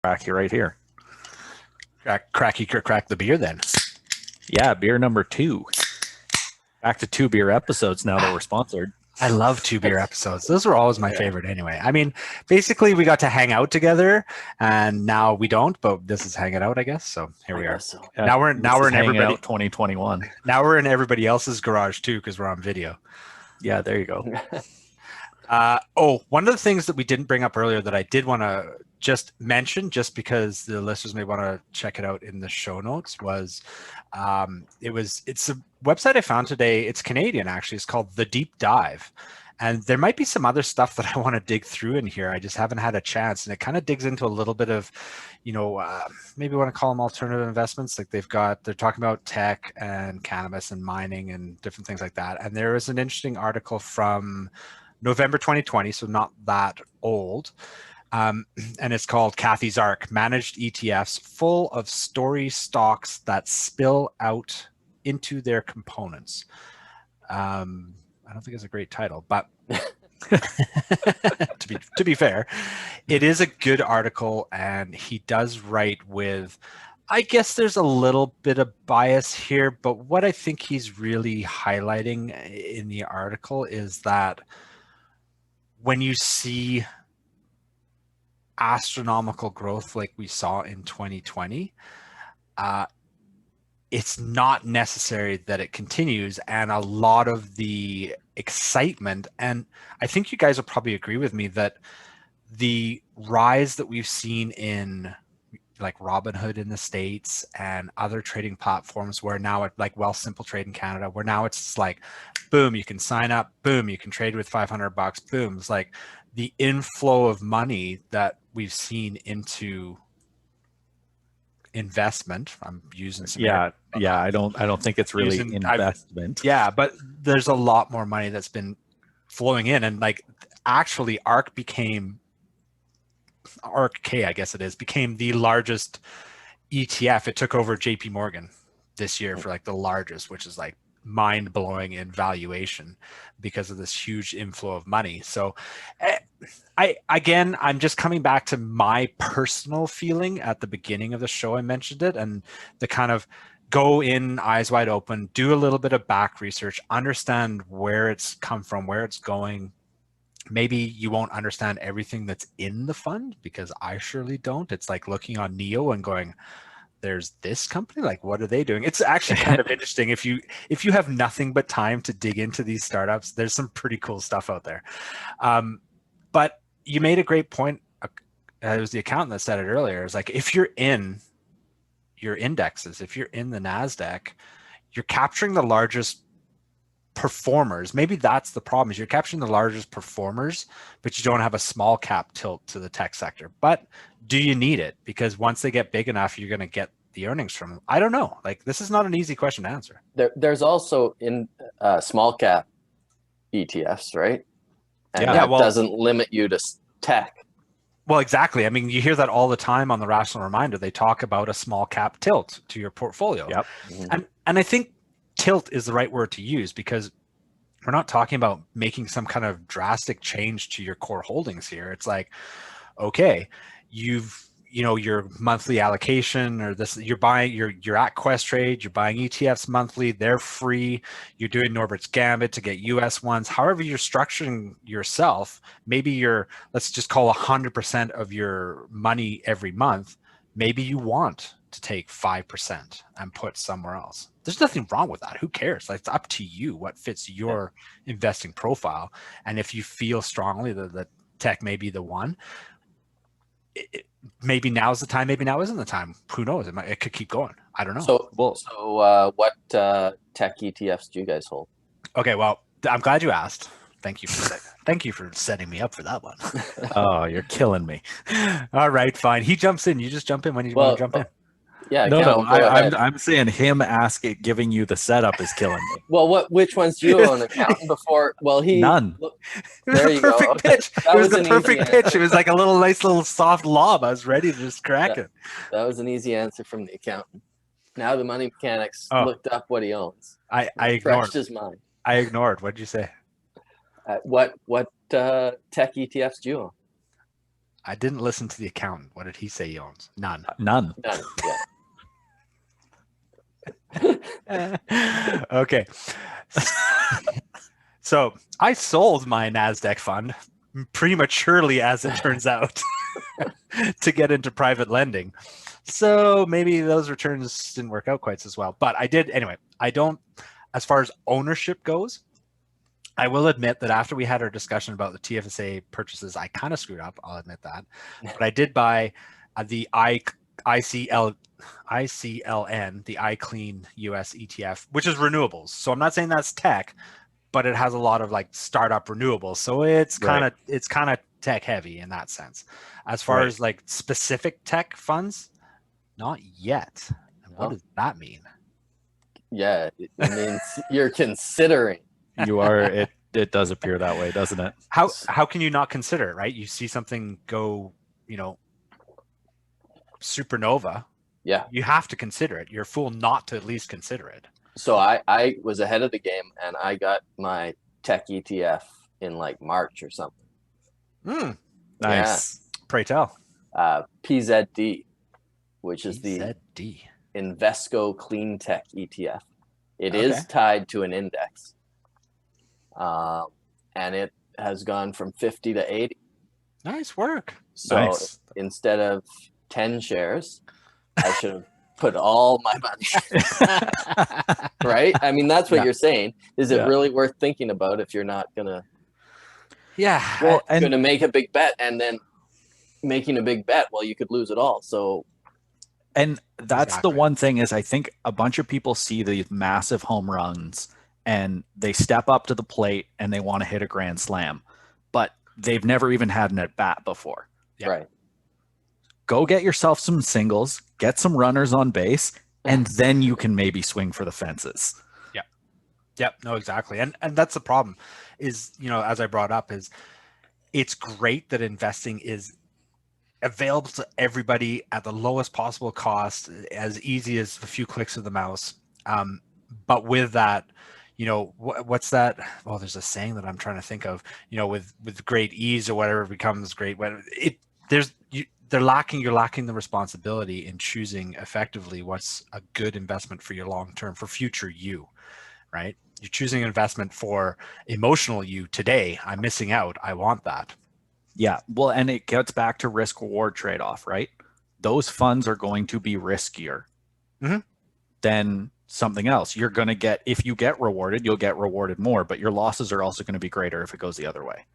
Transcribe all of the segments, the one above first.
Crack you right here. Crack the beer then. Yeah, beer number 2. Back to 2 beer episodes now that we're sponsored. I love 2 beer episodes. Those were always my favorite anyway. I mean, basically we got to hang out together and now we don't, but this is hanging out, I guess. So here we are. So, now we're in everybody 2021. Now we're in everybody else's garage too because we're on video. Yeah, there you go. One of the things that we didn't bring up earlier that I did want to just mention, just because the listeners may want to check it out in the show notes, was it's a website I found today. It's Canadian, actually. It's called The Deep Dive. And there might be some other stuff that I want to dig through in here. I just haven't had a chance. And it kind of digs into a little bit of, maybe want to call them alternative investments. Like they're talking about tech and cannabis and mining and different things like that. And there is an interesting article from November 2020, so not that old. And it's called Kathy's Arc, Managed ETFs Full of Story Stocks That Spill Out into Their Components. I don't think it's a great title, but to be fair, it is a good article, and he does write with, I guess there's a little bit of bias here, but what I think he's really highlighting in the article is that when you see astronomical growth like we saw in 2020, it's not necessary that it continues. And a lot of the excitement, and I think you guys will probably agree with me, that the rise that we've seen in like Robinhood in the States and other trading platforms, where now it, like Wealthsimple Trade in Canada, where now it's like, boom, you can sign up, boom, you can trade with $500, boom. It's like the inflow of money that we've seen into investment. I'm using some I don't think it's really investment. But there's a lot more money that's been flowing in, and like actually ARK, I guess it is, became the largest ETF. It took over JP Morgan this year for like the largest, which is like mind-blowing in valuation because of this huge inflow of money. So I'm just coming back to my personal feeling at the beginning of the show. I mentioned it, and the kind of go in eyes wide open, do a little bit of back research, understand where it's come from, where it's going. Maybe you won't understand everything that's in the fund, because I surely don't. It's like looking on Neo and going, there's this company, like what are they doing? It's actually kind of interesting. If you have nothing but time to dig into these startups, there's some pretty cool stuff out there. But you made a great point. It was the accountant that said it earlier. It's like, if you're in your indexes, if you're in the NASDAQ, you're capturing the largest performers. Maybe that's the problem, is you're capturing the largest performers, but you don't have a small cap tilt to the tech sector. But do you need it? Because once they get big enough, you're going to get the earnings from them. I don't know. Like, this is not an easy question to answer. There's also in small cap ETFs, right? And that doesn't limit you to tech. Well, exactly. I mean, you hear that all the time on the Rational Reminder. They talk about a small cap tilt to your portfolio. Yep. And I think tilt is the right word to use, because we're not talking about making some kind of drastic change to your core holdings here. It's like, okay, your monthly allocation, or this, you're at Questrade, you're buying ETFs monthly, they're free. You're doing Norbert's Gambit to get US ones. However you're structuring yourself, maybe let's just call 100% of your money every month. Maybe you want to take 5% and put somewhere else. There's nothing wrong with that. Who cares? Like, it's up to you what fits your investing profile. And if you feel strongly that tech may be the one, maybe now's the time, maybe now isn't the time. Who knows? It could keep going. I don't know. So what tech ETFs do you guys hold? Okay, well, I'm glad you asked. Thank you for setting me up for that one. Oh, you're killing me. All right, fine. He jumps in. You just jump in when you want to jump in. Yeah. No. I'm saying him giving you the setup is killing me. Well, which ones do you own? Accountant before? Well, none. It was the perfect pitch. It was the perfect pitch. It was like a nice little soft lob. I was ready to just crack it. That was an easy answer from the accountant. Now the money mechanics looked up what he owns. I ignored his mind. I ignored. What'd you say? What tech ETFs do you own? I didn't listen to the accountant. What did he say he owns? None. None. Yeah. Okay. So I sold my NASDAQ fund prematurely, as it turns out, to get into private lending. So maybe those returns didn't work out quite as well. But I did anyway. I don't, as far as ownership goes, I will admit that after we had our discussion about the TFSA purchases, I kind of screwed up. I'll admit that. But I did buy the ICLN, the iClean US ETF, which is renewables. So I'm not saying that's tech, but it has a lot of like startup renewables. So it's kind of tech heavy in that sense. As far as like specific tech funds, not yet. And what does that mean? Yeah, it means you're considering. You are. It does appear that way, doesn't it? How can you not consider it, right? You see something go, supernova. Yeah. You have to consider it. You're a fool not to at least consider it. So I was ahead of the game, and I got my tech ETF in like March or something. Nice. Yeah. Pray tell. PZD, which is the PZD. Invesco Clean Tech ETF. It is tied to an index. And it has gone from 50 to 80. Nice work. So instead of 10 shares, I should have put all my money. Right? I mean, that's what you're saying. Is it really worth thinking about if you're not gonna gonna make a big bet, and then making a big bet, well, you could lose it all. So and that's the one thing is I think a bunch of people see these massive home runs and they step up to the plate and they want to hit a grand slam, but they've never even had an at bat before. Right. Go get yourself some singles, get some runners on base, and then you can maybe swing for the fences. Yeah. Yep. No, exactly. And that's the problem is, as I brought up, is it's great that investing is available to everybody at the lowest possible cost, as easy as a few clicks of the mouse. But with that, what's that? Well, there's a saying that I'm trying to think of, with great ease or whatever becomes great. When you're lacking the responsibility in choosing effectively what's a good investment for your long-term, for future you, right? You're choosing an investment for emotional you today. I'm missing out. I want that. Yeah. Well, and it gets back to risk reward trade-off, right? Those funds are going to be riskier than something else. You're going to get, if you get rewarded, you'll get rewarded more, but your losses are also going to be greater if it goes the other way.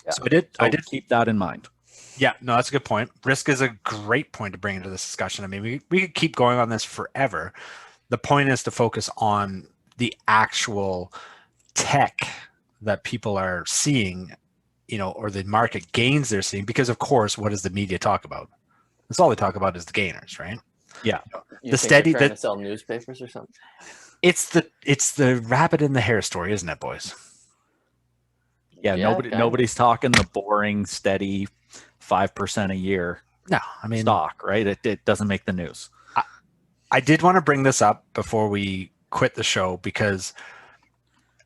Yeah. So I did keep that in mind. Yeah, no, that's a good point. Risk is a great point to bring into this discussion. I mean, we could keep going on this forever. The point is to focus on the actual tech that people are seeing, or the market gains they're seeing, because of course, what does the media talk about? That's all they talk about is the gainers, right? Yeah. You think they're trying to sell newspapers or something? It's the rabbit in the hair story, isn't it, boys? Yeah, nobody's talking the boring, steady 5% a year. No, I mean stock, right? It doesn't make the news. I did want to bring this up before we quit the show, because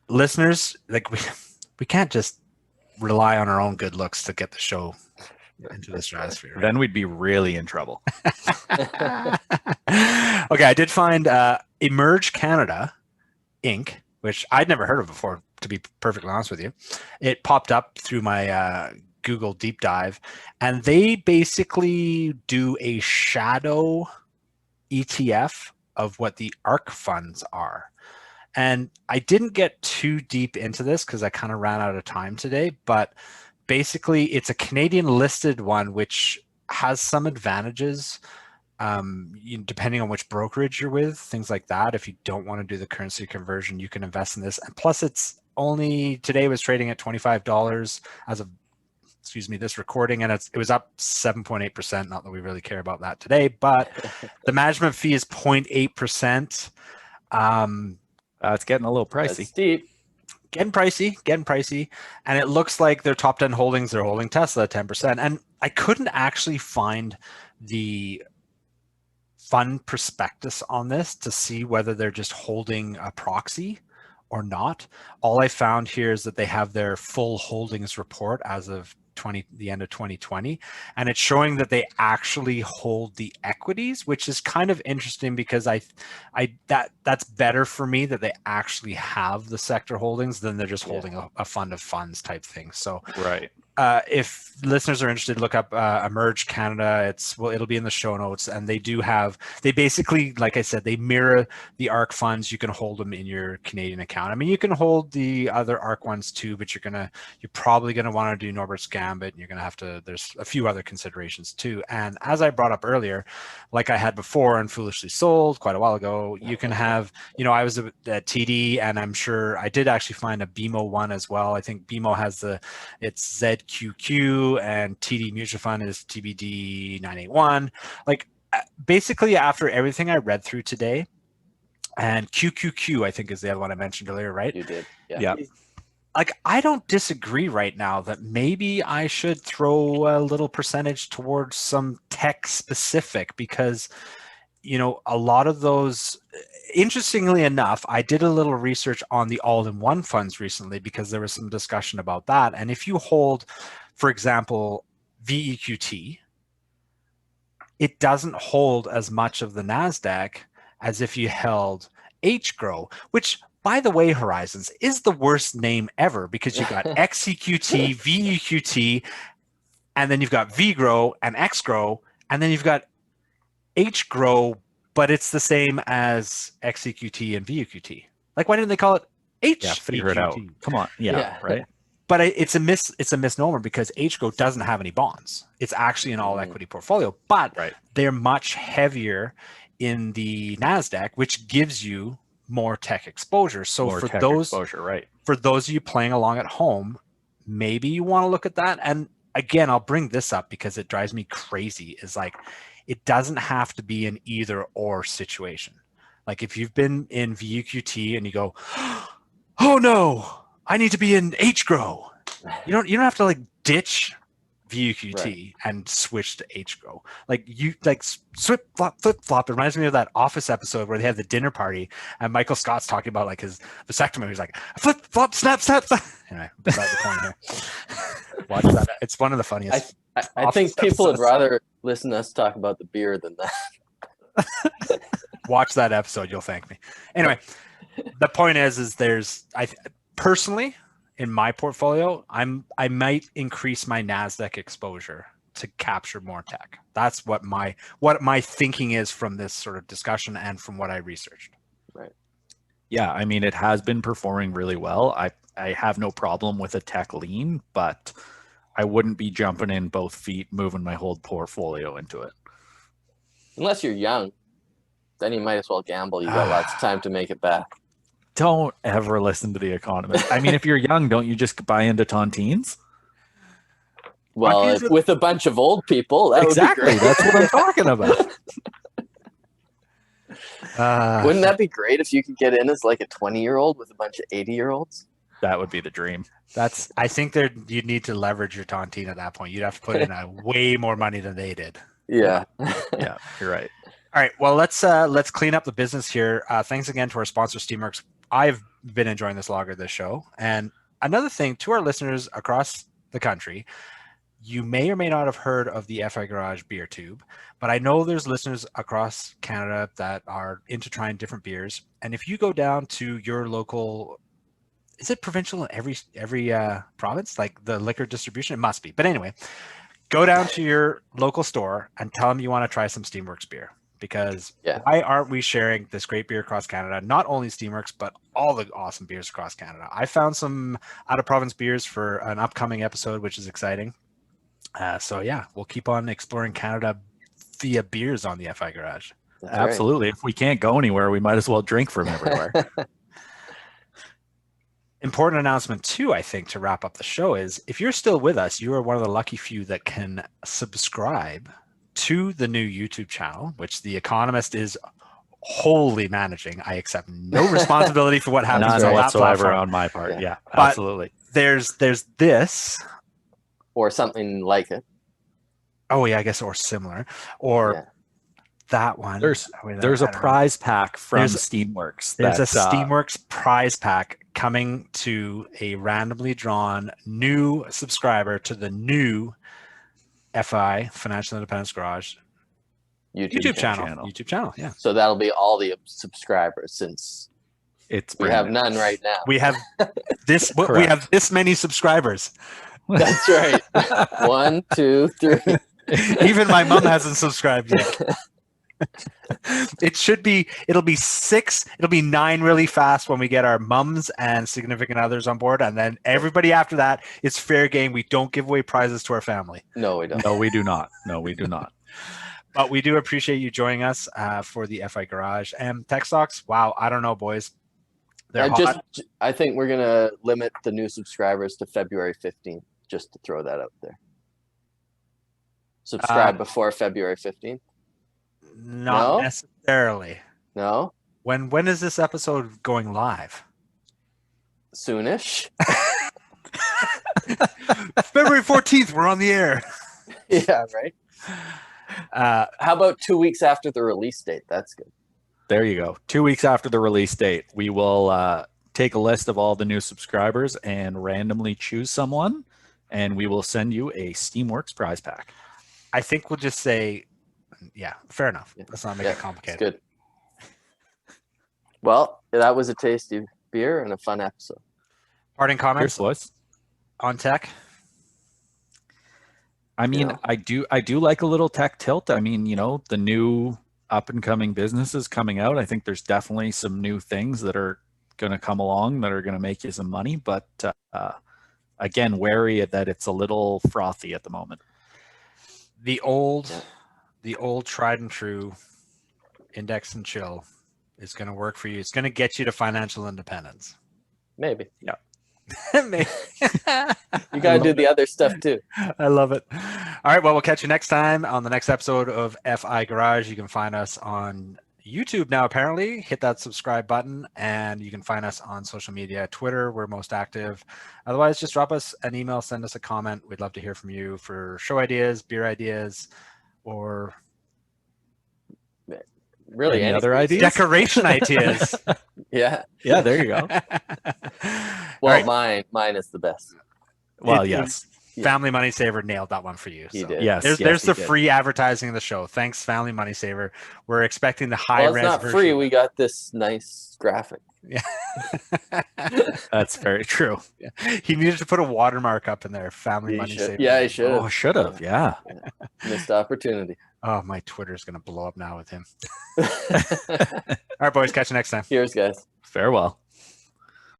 listeners, like we can't just rely on our own good looks to get the show into the stratosphere. Right? Then we'd be really in trouble. Okay, I did find Emerge Canada Inc., which I'd never heard of before, to be perfectly honest with you. It popped up through my Google deep dive, and they basically do a shadow ETF of what the ARC funds are. And I didn't get too deep into this because I kind of ran out of time today, but basically it's a Canadian listed one, which has some advantages depending on which brokerage you're with, things like that. If you don't want to do the currency conversion, you can invest in this. And plus, it's only today was trading at $25 as of this recording, and it was up 7.8%. Not that we really care about that today, but the management fee is 0.8%. It's getting a little pricey. That's steep. Getting pricey. And it looks like their top 10 holdings, they're holding Tesla at 10%. And I couldn't actually find the fund prospectus on this to see whether they're just holding a proxy or not. All I found here is that they have their full holdings report as of the end of 2020, and it's showing that they actually hold the equities, which is kind of interesting because that's better for me that they actually have the sector holdings than they're just holding a fund of funds type thing. So right. If listeners are interested, look up Emerge Canada. It'll be in the show notes, and they basically, like I said, they mirror the ARC funds. You can hold them in your Canadian account. I mean, you can hold the other ARC ones too, but you're probably gonna want to do Norbert's Gambit, and you're gonna have to. There's a few other considerations too. And as I brought up earlier, like I had before and foolishly sold quite a while ago, you can have. I was at TD, and I'm sure I did actually find a BMO one as well. I think BMO has it's ZQQ, and TD Mutual Fund is TBD 981. Like basically after everything I read through today, and QQQ I think is the other one I mentioned earlier, right? You did. Yeah. Like I don't disagree right now that maybe I should throw a little percentage towards some tech specific, because a lot of those, interestingly enough, I did a little research on the all-in-one funds recently because there was some discussion about that. And if you hold, for example, VEQT, it doesn't hold as much of the NASDAQ as if you held HGROW, which, by the way, Horizons, is the worst name ever because you've got XEQT, VEQT, and then you've got VGROW and XGROW, and then you've got HGROW, but it's the same as XEQT and VEQT. Like, why didn't they call it HEQT? Yeah, figure it out. Come on. Yeah. Right. But it's a misnomer because HGROW doesn't have any bonds. It's actually an all equity portfolio, but they're much heavier in the NASDAQ, which gives you more tech exposure. So for those of you playing along at home, maybe you want to look at that. And again, I'll bring this up because it drives me crazy, is like, it doesn't have to be an either or situation. Like if you've been in VEQT and you go, oh no, I need to be in HGROW. You don't have to like ditch VEQT and switch to HGROW. Like you flip flop. It reminds me of that Office episode where they have the dinner party and Michael Scott's talking about like his vasectomy. He's like flip flop snap snap. Anyway, beside the point here. Watch that. It's one of the funniest. I think people would rather listen to us talk about the beer than that. Watch that episode. You'll thank me. Anyway, the point is personally in my portfolio, I might increase my NASDAQ exposure to capture more tech. That's what my thinking is from this sort of discussion and from what I researched. Right. Yeah, I mean, it has been performing really well. I have no problem with a tech lean, but I wouldn't be jumping in both feet, moving my whole portfolio into it. Unless you're young, then you might as well gamble. You got lots of time to make it back. Don't ever listen to The Economist. I mean, if you're young, don't you just buy into Tontines? Well, with a bunch of old people, that exactly. Would be great. That's what I'm talking about. Wouldn't that be great if you could get in as like a 20-year-old with a bunch of 80-year-olds? That would be the dream. I think you'd need to leverage your tontine at that point. You'd have to put in way more money than they did. Yeah. Yeah, you're right. All right. Well, let's clean up the business here. Thanks again to our sponsor, Steamworks. I've been enjoying this longer, this show. And another thing to our listeners across the country, you may or may not have heard of the FI Garage beer tube, but I know there's listeners across Canada that are into trying different beers. And if you go down to your local, is it provincial in every province, like the liquor distribution? It must be. But anyway, go down to your local store and tell them you want to try some Steamworks beer. Because why aren't we sharing this great beer across Canada? Not only Steamworks, but all the awesome beers across Canada. I found some out-of-province beers for an upcoming episode, which is exciting. So yeah, we'll keep on exploring Canada via beers on the FI Garage. That's absolutely. Right. If we can't go anywhere, we might as well drink from everywhere. Important announcement too, I think, to wrap up the show is if you're still with us, you are one of the lucky few that can subscribe to the new YouTube channel, which The Economist is wholly managing. I accept no responsibility for what happens on that whatsoever platform. On my part. Yeah, but absolutely. There's this. Or something like it. Oh yeah, I guess, or similar. Or that one. There's a prize pack from Steamworks. There's a Steamworks prize pack coming to a randomly drawn new subscriber to the new FI Financial Independence Garage YouTube channel. Yeah. So that'll be all the subscribers, since we have none right now. We have this. We have this many subscribers. That's right. 1, 2, 3. Even my mom hasn't subscribed yet. It'll be 6. It'll be 9 really fast when we get our mums and significant others on board, and then everybody after that, it's fair game. We don't give away prizes to our family. No, we don't. No, we do not. No, we do not. But we do appreciate you joining us for the FI Garage and Tech Stocks. Wow, I don't know, boys. I think we're gonna limit the new subscribers to February 15th, just to throw that out there. Subscribe before February 15th. Not necessarily. No. When is this episode going live? Soonish. February 14th. We're on the air. Yeah. Right. How about 2 weeks after the release date? That's good. There you go. 2 weeks after the release date, we will take a list of all the new subscribers and randomly choose someone, and we will send you a Steamworks prize pack. I think we'll just say, yeah, fair enough. Let's not make it complicated. Good. Well, that was a tasty beer and a fun episode. Parting comments Cheers, on tech? I mean, I do like a little tech tilt. I mean, the new up and coming businesses coming out. I think there's definitely some new things that are going to come along that are going to make you some money. But again, wary that it's a little frothy at the moment. The old tried and true index and chill is going to work for you. It's going to get you to financial independence. Maybe. Yeah. Maybe. You got to do the other stuff too. I love it. All right. Well, we'll catch you next time on the next episode of FI Garage. You can find us on YouTube now, apparently. Hit that subscribe button, and you can find us on social media. Twitter, we're most active. Otherwise, just drop us an email, send us a comment. We'd love to hear from you for show ideas, beer ideas, or really any other ideas? Decoration ideas. Yeah. Yeah, there you go. Well, mine is the best. Well, yes. Family Money Saver nailed that one for you. He did. Yes. There's the free advertising of the show. Thanks, Family Money Saver. We're expecting the high res it's not version. free. We got this nice graphic. Yeah. That's very true. He needed to put a watermark up in there. Family Money Saver. Yeah, he should. Oh, should have. Yeah. Missed opportunity. Oh, my Twitter's going to blow up now with him. All right, boys. Catch you next time. Cheers, guys. Farewell.